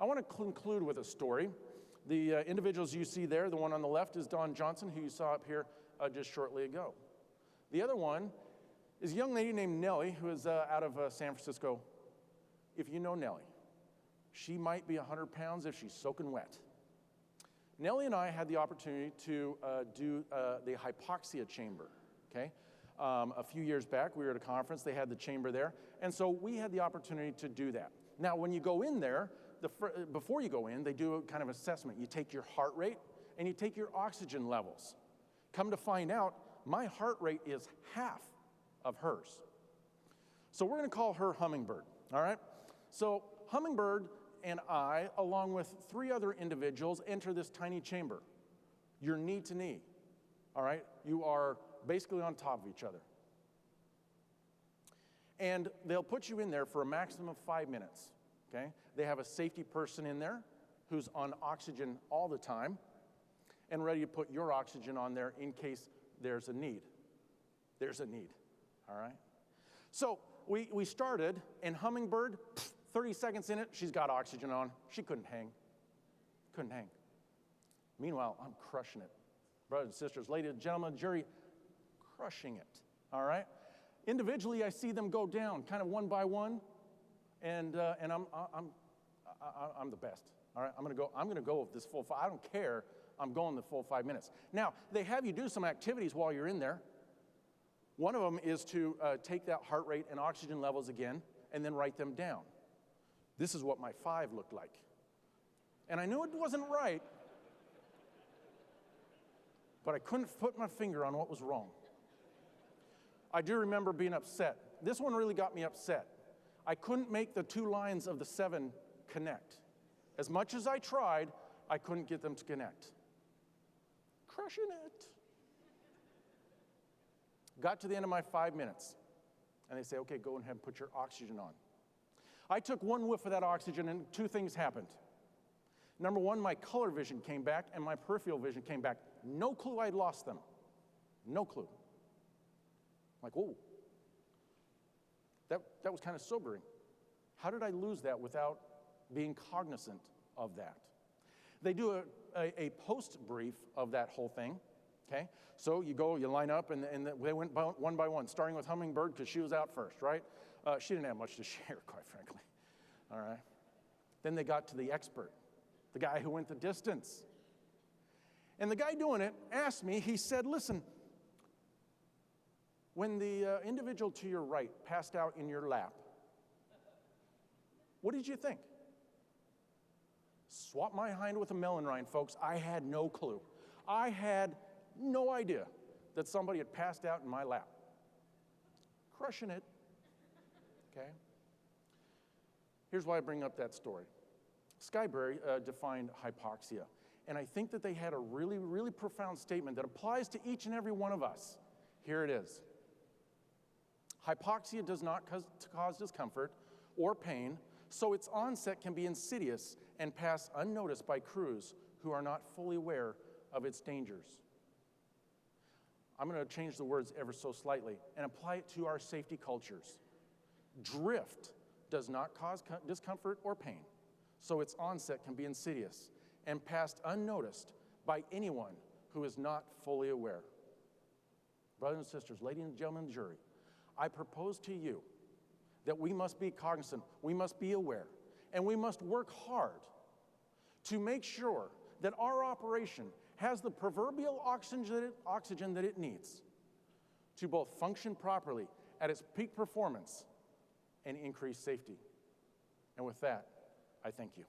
I want to conclude with a story. The individuals you see there, the one on the left is Dawn Johnson, who you saw up here just shortly ago. The other one is a young lady named Nellie, who is out of San Francisco. If you know Nellie, she might be 100 pounds if she's soaking wet. Nellie and I had the opportunity to do the hypoxia chamber, okay? A few years back, we were at a conference, they had the chamber there, and so we had the opportunity to do that. Now, when you go in there, before you go in, they do a kind of assessment. You take your heart rate and you take your oxygen levels. Come to find out, my heart rate is half of hers. So we're going to call her Hummingbird, all right? So Hummingbird and I, along with 3 other individuals, enter this tiny chamber. You're knee to knee, all right? You are basically on top of each other. And they'll put you in there for a maximum of 5 minutes, okay? They have a safety person in there who's on oxygen all the time and ready to put your oxygen on there in case there's a need. There's a need, all right? So we started, and Hummingbird, 30 seconds in it, she's got oxygen on. She couldn't hang. Couldn't hang. Meanwhile, I'm crushing it. Brothers and sisters, ladies and gentlemen, jury, crushing it, all right? Individually, I see them go down, kind of one by one, and I'm the best. All right, I'm gonna go with this full 5. I don't care. I'm going the full 5 minutes. Now, they have you do some activities while you're in there. One of them is to take that heart rate and oxygen levels again, and then write them down. This is what my 5 looked like, and I knew it wasn't right, but I couldn't put my finger on what was wrong. I do remember being upset. This one really got me upset. I couldn't make the 2 lines of the 7 connect. As much as I tried, I couldn't get them to connect. Crushing it. Got to the end of my 5 minutes, and they say, okay, go ahead and put your oxygen on. I took 1 whiff of that oxygen, and 2 things happened. Number 1, my color vision came back, and my peripheral vision came back. No clue I'd lost them. No clue. Like, whoa, that was kind of sobering. How did I lose that without being cognizant of that? They do a post brief of that whole thing, okay? So you go, you line up, and they went one by one, starting with Hummingbird because she was out first, right? She didn't have much to share, quite frankly, all right? Then they got to the expert, the guy who went the distance. And the guy doing it asked me, he said, listen, when the individual to your right passed out in your lap, what did you think? Swap my hind with a melon rind, folks. I had no clue. I had no idea that somebody had passed out in my lap. Crushing it, okay? Here's why I bring up that story. Skyberry defined hypoxia, and I think that they had a really, really profound statement that applies to each and every one of us. Here it is. Hypoxia does not cause discomfort or pain, so its onset can be insidious and pass unnoticed by crews who are not fully aware of its dangers. I'm going to change the words ever so slightly and apply it to our safety cultures. Drift does not cause discomfort or pain, so its onset can be insidious and passed unnoticed by anyone who is not fully aware. Brothers and sisters, ladies and gentlemen, jury, I propose to you that we must be cognizant, we must be aware, and we must work hard to make sure that our operation has the proverbial oxygen that it needs to both function properly at its peak performance and increase safety. And with that, I thank you.